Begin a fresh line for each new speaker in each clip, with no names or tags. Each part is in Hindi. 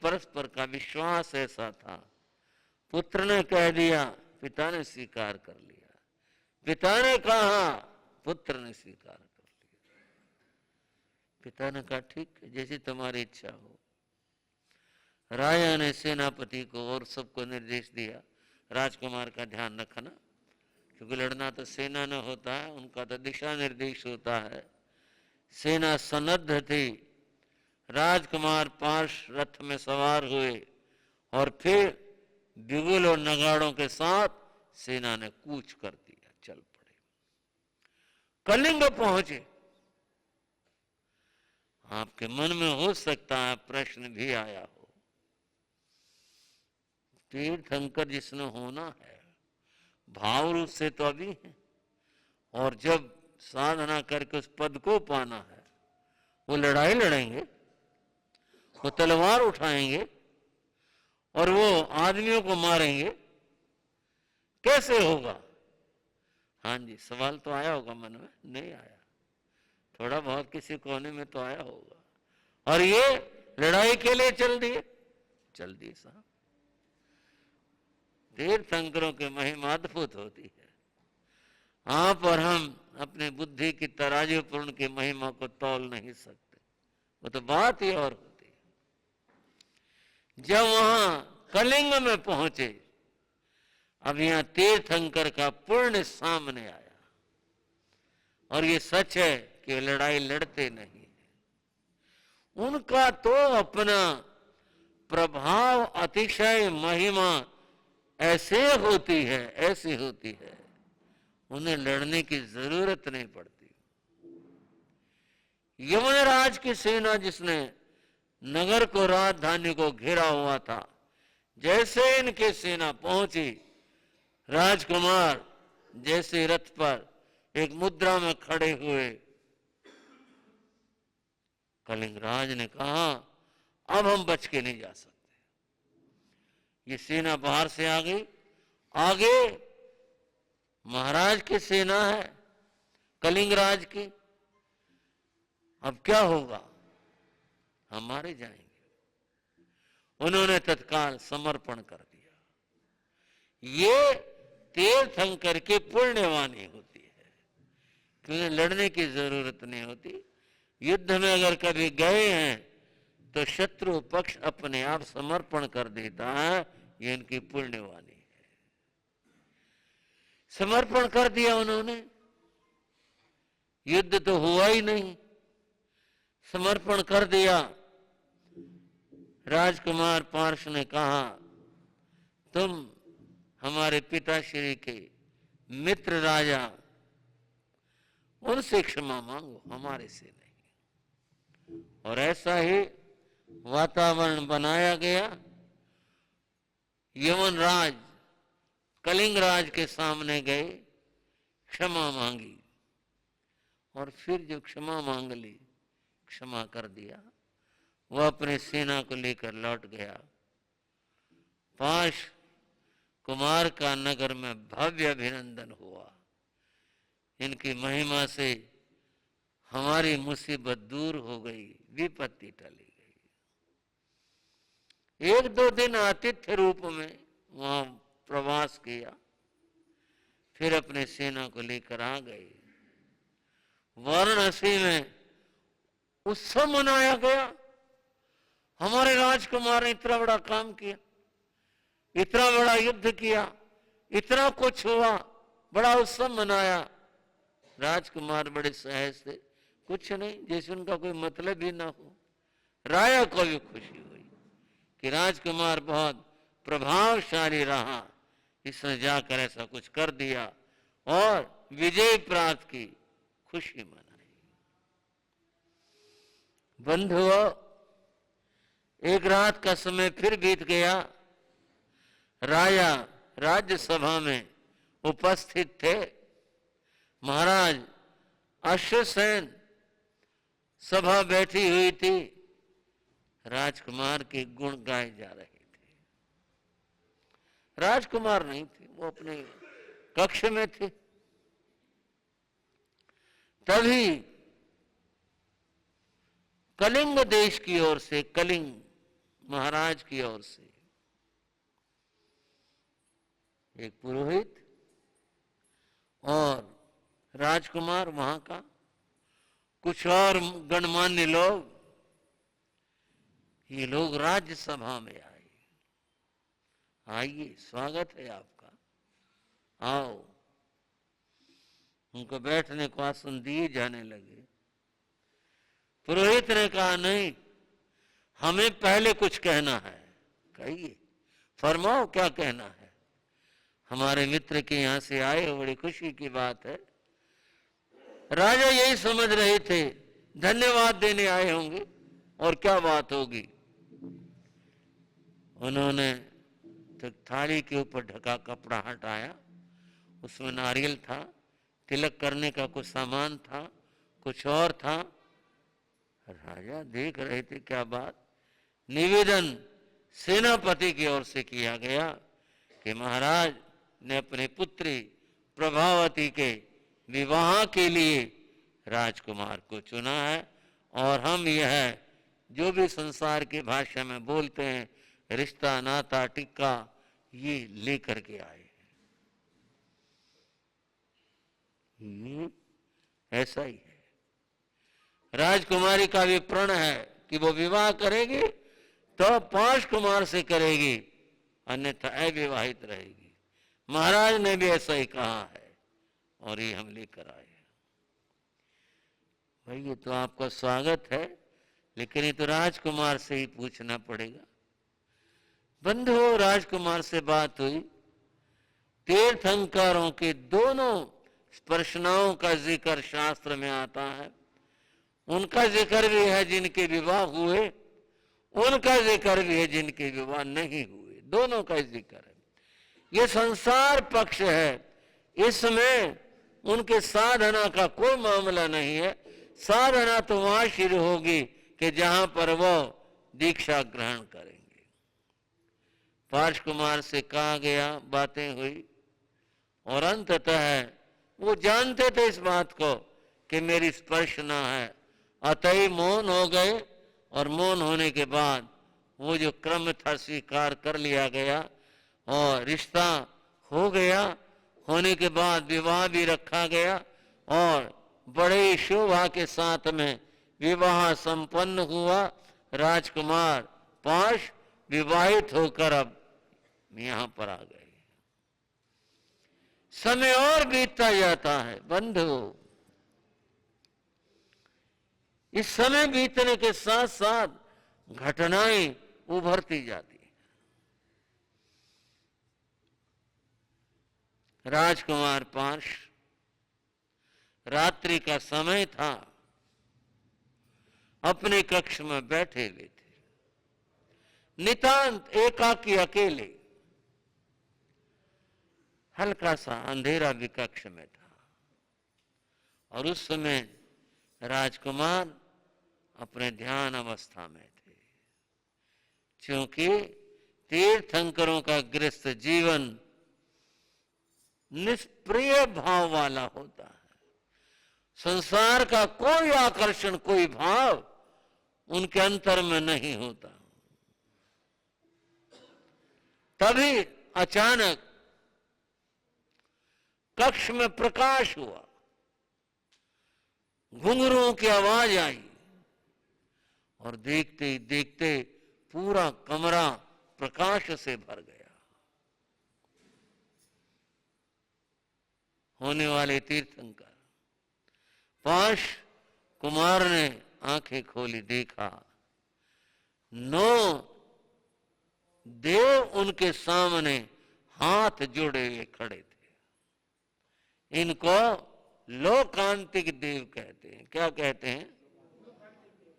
परस्पर का विश्वास ऐसा था, पुत्र ने कह दिया, पिता ने स्वीकार कर लिया, पिता ने कहा, पुत्र ने स्वीकार कर लिया। पिता ने कहा ठीक है, जैसी तुम्हारी इच्छा हो। राजा ने सेनापति को और सबको निर्देश दिया, राजकुमार का ध्यान रखना, क्योंकि लड़ना तो सेना न होता है, उनका तो दिशा निर्देश होता है। सेना सन्नद्ध थी, राजकुमार पार्श रथ में सवार हुए और फिर बिगुल और नगाड़ों के साथ सेना ने कूच कर दिया, चल पड़े, कलिंग पहुंचे। आपके मन में हो सकता है प्रश्न भी आया हो, तीर्थंकर जिसने होना है, भाव रूप से तो अभी है, और जब साधना करके उस पद को पाना है, वो लड़ाई लड़ेंगे, वो तलवार उठाएंगे और वो आदमियों को मारेंगे, कैसे होगा? हाँ जी, सवाल तो आया होगा मन में, नहीं आया, थोड़ा बहुत किसी कोने में तो आया होगा। और ये लड़ाई के लिए चल दिए साहब। तीर्थंकरों की महिमा अद्भुत होती है। आप और हम अपने बुद्धि की तराजू पर उनकी महिमा को तौल नहीं सकते, वो तो बात ही और होती है। जब वहां कलिंग में पहुंचे, अब यहां तीर्थंकर का पुण्य सामने आया, और ये सच है कि लड़ाई लड़ते नहीं है, उनका तो अपना प्रभाव, अतिशय महिमा ऐसी होती है, उन्हें लड़ने की जरूरत नहीं पड़ती। यमराज की सेना जिसने नगर को, राजधानी को घेरा हुआ था, जैसे इनकी सेना पहुंची, राजकुमार जैसे रथ पर एक मुद्रा में खड़े हुए, कलिंगराज ने कहा अब हम बच के नहीं जा सकते। ये सेना बाहर से आ गई, आगे महाराज की सेना है, कलिंगराज की, अब क्या होगा? हम मारे जाएंगे। उन्होंने तत्काल समर्पण कर दिया। ये तीर्थंकर की पुण्यवानी होती है, क्योंकि लड़ने की जरूरत नहीं होती। युद्ध में अगर कभी गए हैं तो शत्रु पक्ष अपने आप समर्पण कर देता है, ये इनकी पुण्यवानी है। समर्पण कर दिया उन्होंने, युद्ध तो हुआ ही नहीं, समर्पण कर दिया। राजकुमार पार्श ने कहा तुम हमारे पिताश्री के मित्र राजा, उनसे क्षमा मांगो, हमारे से नहीं। और ऐसा ही वातावरण बनाया गया। यमनराज कलिंगराज के सामने गए, क्षमा मांगी, और फिर जो क्षमा मांग ली, क्षमा कर दिया, वह अपने सेना को लेकर लौट गया। पाश कुमार का नगर में भव्य अभिनंदन हुआ। इनकी महिमा से हमारी मुसीबत दूर हो गई, विपत्ति टली गई। एक दो दिन आतिथ्य रूप में वहां प्रवास किया, फिर अपने सेना को लेकर आ गए। वाराणसी में उत्सव मनाया गया। हमारे राजकुमार ने इतना बड़ा काम किया, इतना बड़ा युद्ध किया, इतना कुछ हुआ, बड़ा उत्सव मनाया। राजकुमार बड़े सहज थे, कुछ नहीं, जैसे उनका कोई मतलब ही ना हो। राजा को भी खुशी हुई कि राजकुमार बहुत प्रभावशाली रहा, इसने जाकर ऐसा कुछ कर दिया और विजय प्राप्त की, खुशी मनाई। बंधुओं, एक रात का समय फिर बीत गया। राजा राज्यसभा में उपस्थित थे। महाराज अश्वसेन सभा बैठी हुई थी, राजकुमार के गुण गाए जा रहे थे। राजकुमार नहीं थे, वो अपने कक्ष में थे। तभी कलिंग देश की ओर से, कलिंग महाराज की ओर से एक पुरोहित और राजकुमार, वहां का कुछ और गणमान्य लोग, ये लोग राज्यसभा में आए। आइए, स्वागत है आपका, आओ। उनको बैठने को आसन दिए जाने लगे। पुरोहित ने कहा, नहीं, हमें पहले कुछ कहना है। कहिए, फरमाओ क्या कहना है। हमारे मित्र के यहां से आए हो, बड़ी खुशी की बात है। राजा यही समझ रहे थे, धन्यवाद देने आए होंगे और क्या बात होगी। उन्होंने तो थाली के ऊपर ढका कपड़ा हटाया, उसमें नारियल था, तिलक करने का कुछ सामान था, कुछ और था। राजा देख रहे थे क्या बात। निवेदन सेनापति की ओर से किया गया कि महाराज ने अपने पुत्री प्रभावती के विवाह के लिए राजकुमार को चुना है और हम यह जो भी संसार की भाषा में बोलते हैं, रिश्ता, नाता, टिक्का, ये लेकर के आए। ये ऐसा ही है। राजकुमारी का भी प्रण है कि वो विवाह करेगी तो पांच कुमार से करेगी, अन्यथा अविवाहित रहेगी। महाराज ने भी ऐसा ही कहा है और ये हम लेकर आए। भाई, ये तो आपका स्वागत है, लेकिन ये तो राजकुमार से ही पूछना पड़ेगा। बंधु, राजकुमार से बात हुई। तीर्थंकरों के दोनों स्पर्शनाओं का जिक्र शास्त्र में आता है। उनका जिक्र भी है जिनके विवाह हुए, उनका जिक्र भी है जिनके विवाह नहीं हुए, दोनों का जिक्र है। ये संसार पक्ष है, इसमें उनके साधना का कोई मामला नहीं है। साधना तो वहां शुरू होगी कि जहां पर वो दीक्षा ग्रहण करेंगे। पार्श कुमार से कहा गया, बातें हुई और अंततः वो जानते थे इस बात को कि मेरी स्पर्शना है, अतः मौन हो गए और मौन होने के बाद वो जो क्रम था स्वीकार कर लिया गया और रिश्ता हो गया। होने के बाद विवाह भी रखा गया और बड़े शोभा के साथ में विवाह संपन्न हुआ। राजकुमार पाश विवाहित होकर अब यहां पर आ गए। समय और बीतता जाता है बंधु। इस समय बीतने के साथ साथ घटनाएं उभरती जाती हैं। राजकुमार पाश, रात्रि का समय था, अपने कक्ष में बैठे हुए थे, नितांत एकाकी, अकेले। हल्का सा अंधेरा भी कक्ष में था और उस समय राजकुमार अपने ध्यान अवस्था में थे। क्योंकि तीर्थंकरों का गृहस्थ जीवन निष्प्रिय भाव वाला होता है। संसार का कोई आकर्षण, कोई भाव उनके अंतर में नहीं होता। तभी अचानक कक्ष में प्रकाश हुआ, घुंघरुओं की आवाज आई और देखते ही देखते पूरा कमरा प्रकाश से भर गया। होने वाले तीर्थंकर पाश कुमार ने आंखें खोली, देखा 9 देव उनके सामने हाथ जोड़े हुए खड़े थे। इनको लोकांतिक देव कहते हैं। क्या कहते हैं?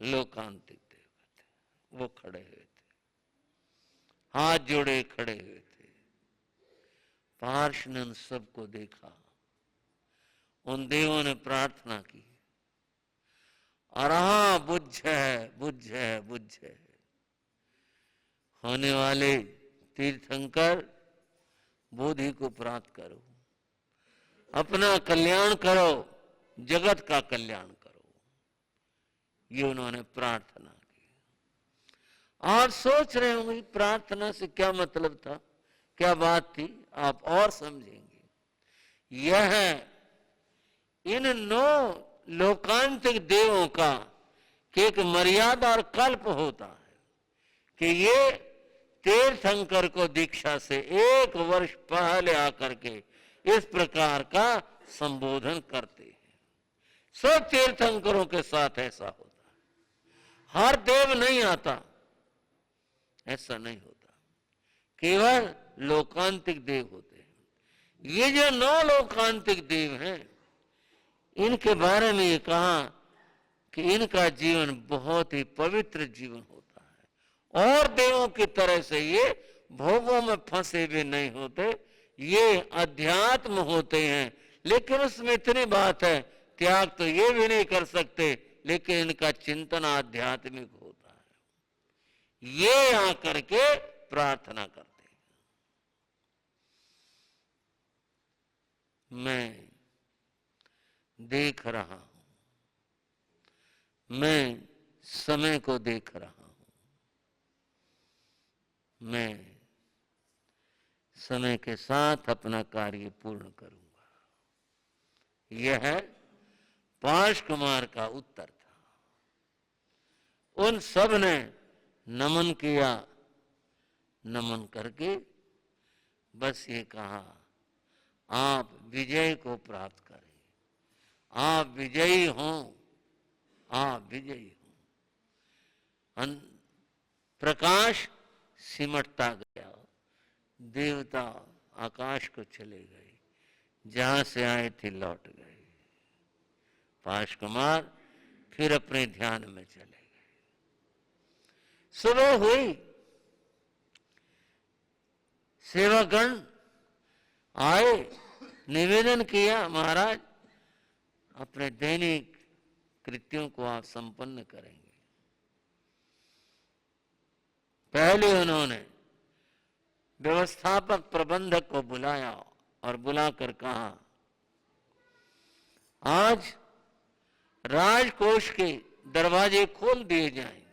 लोकांतिक देव कहते हैं। वो खड़े हुए थे, हाथ जोड़े खड़े हुए थे। पार्श ने उन सबको देखा। उन देवों ने प्रार्थना की, अरहा बुझ है, बुझ है, बुझ है। होने वाले तीर्थंकर, बोधि को प्राप्त करो, अपना कल्याण करो, जगत का कल्याण करो। ये उन्होंने प्रार्थना की। आप सोच रहे होंगे प्रार्थना से क्या मतलब था, क्या बात थी, आप और समझेंगे। यह इन 9 लोकांतिक देवों का कि एक मर्यादा और कल्प होता है कि ये तीर्थंकर को दीक्षा से 1 वर्ष पहले आकर के इस प्रकार का संबोधन करते हैं। सब तीर्थंकरों के साथ ऐसा होता है, हर देव नहीं आता, ऐसा नहीं होता, केवल लोकांतिक देव होते हैं। ये जो 9 लोकांतिक देव हैं, इनके बारे में ये कहा कि इनका जीवन बहुत ही पवित्र जीवन होता है, और देवों की तरह से ये भोगों में फंसे हुए नहीं होते, ये अध्यात्म होते हैं। लेकिन उसमें इतनी बात है, त्याग तो ये भी नहीं कर सकते, लेकिन इनका चिंतन आध्यात्मिक होता है। ये आकर के प्रार्थना करते हैं, मैं देख रहा हूं, मैं समय को देख रहा हूं, मैं समय के साथ अपना कार्य पूर्ण करूंगा। यह पाश कुमार का उत्तर था। उन सब ने नमन किया, नमन करके बस ये कहा, आप विजय को प्राप्त करें, आप विजयी हों, आप विजयी हों। प्रकाश सिमटता गया, देवता आकाश को चले गए, जहां से आए थे लौट गए। पाश कुमार फिर अपने ध्यान में चले गए। सुबह हुई, सेवागण आए, निवेदन किया, महाराज अपने दैनिक कृत्यों को आप संपन्न करेंगे। पहले उन्होंने व्यवस्थापक प्रबंधक को बुलाया और बुलाकर कहा, आज राजकोष के दरवाजे खोल दिए जाएं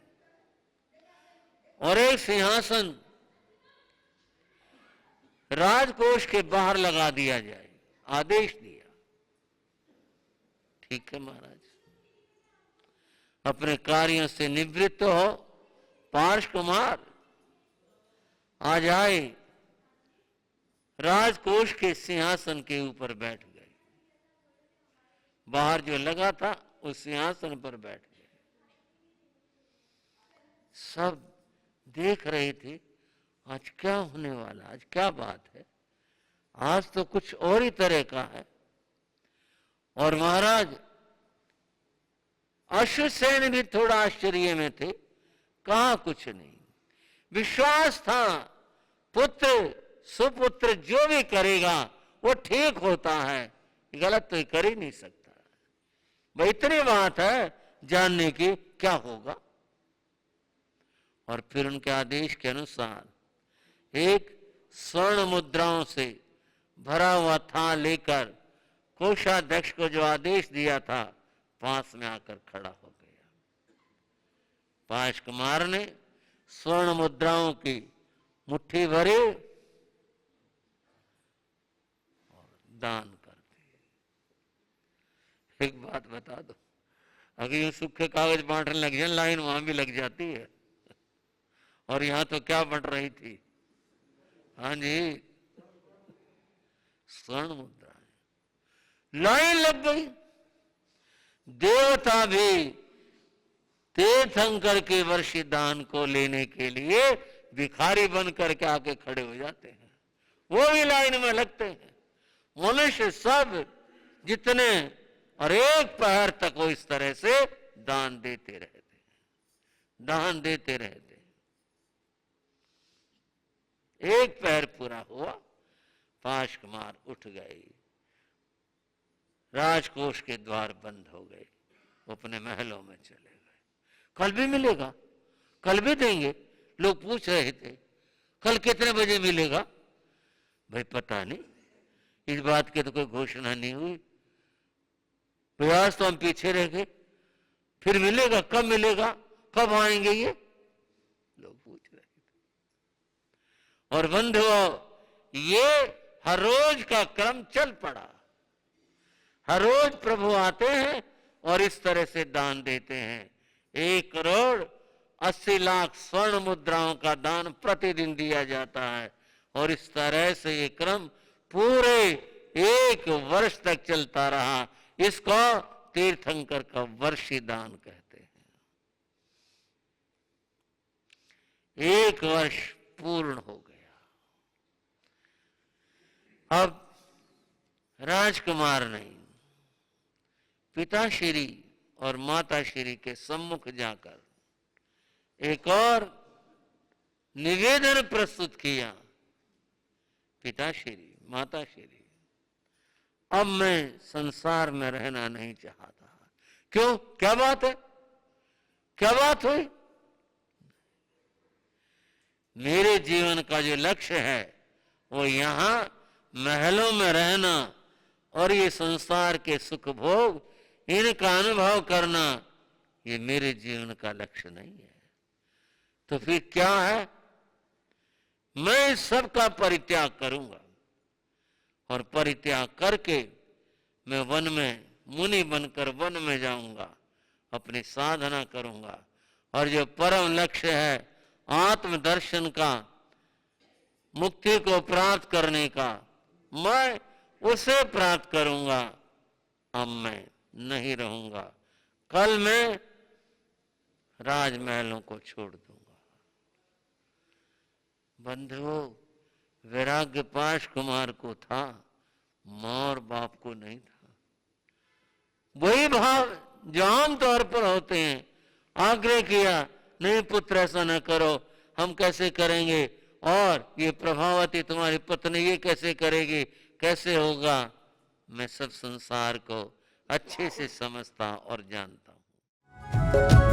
और एक सिंहासन राजकोष के बाहर लगा दिया जाए। आदेश दिया। ठीक है महाराज, अपने कार्यों से निवृत्त हो पाश कुमार आज आए, राजकोष के सिंहासन के ऊपर बैठ गए। बाहर जो लगा था उस सिंहासन पर बैठ गए। सब देख रहे थे, आज क्या होने वाला, आज क्या बात है, आज तो कुछ और ही तरह का है। और महाराज अश्वसेन भी थोड़ा आश्चर्य में थे, कहा कुछ नहीं, विश्वास था पुत्र सुपुत्र जो भी करेगा वो ठीक होता है, गलत तो कर ही नहीं सकता। भाई इतनी बात है जानने की, क्या होगा। और फिर उनके आदेश के अनुसार एक स्वर्ण मुद्राओं से भरा हुआ थाल लेकर कोषाध्यक्ष को जो आदेश दिया था, पास में आकर खड़ा हो गया। पाश कुमार ने स्वर्ण मुद्राओं की मुट्ठी भरी और दान कर दी। एक बात बता दो, अगर यूं सूखे कागज बांटने लग जाए, लाइन वहां भी लग जाती है, और यहां तो क्या बंट रही थी, हाँ जी, स्वर्ण मुद्रा, लाइन लग गई। देवता भी तीर्थंकर के वर्षी दान को लेने के लिए भिखारी बन करके आके खड़े हो जाते हैं, वो भी लाइन में लगते हैं। मनुष्य सब जितने, और एक पहर तक वो इस तरह से दान देते रहते हैं, दान देते रहते हैं। एक पहर पूरा हुआ, पाश कुमार उठ गए, राजकोष के द्वार बंद हो गए, वो अपने महलों में चले गए। कल भी मिलेगा, कल भी देंगे, लोग पूछ रहे थे कल कितने बजे मिलेगा। भाई पता नहीं, इस बात की तो कोई घोषणा नहीं हुई, प्रयास तो हम पीछे रह गए, फिर मिलेगा, कब मिलेगा, कब आएंगे ये लोग और बंधुओं, ये हर रोज का क्रम चल पड़ा। हर रोज प्रभु आते हैं और इस तरह से दान देते हैं। 1,80,00,000 स्वर्ण मुद्राओं का दान प्रतिदिन दिया जाता है और इस तरह से ये क्रम पूरे 1 वर्ष तक चलता रहा। इसको तीर्थंकर का वर्षी दान कहते हैं। 1 वर्ष पूर्ण हो गया। अब राजकुमार नहीं, पिताश्री और माताश्री के सम्मुख जाकर एक और निवेदन प्रस्तुत किया। पिताश्री, माताश्री, अब मैं संसार में रहना नहीं चाहता। क्यों? क्या बात है? क्या बात हुई? मेरे जीवन का जो लक्ष्य है वो यहां महलों में रहना और ये संसार के सुख भोग इनका अनुभव करना, ये मेरे जीवन का लक्ष्य नहीं है। तो फिर क्या है? मैं इस सब का परित्याग करूंगा और परित्याग करके मैं वन में मुनि बनकर वन में जाऊंगा, अपनी साधना करूंगा और जो परम लक्ष्य है आत्मदर्शन का, मुक्ति को प्राप्त करने का, मैं उसे प्राप्त करूंगा। अब मैं नहीं रहूंगा, कल मैं राजमहलों को छोड़ दूंगा। बंधुओं, वैराग्य पाश कुमार को था, मां और बाप को नहीं था। वही भाव जो आमतौर पर होते हैं। आग्रह किया, नहीं पुत्र ऐसा न करो, हम कैसे करेंगे, और ये प्रभावती तुम्हारी पत्नी ये कैसे करेगी, कैसे होगा। मैं सब संसार को अच्छे से समझता और जानता हूं।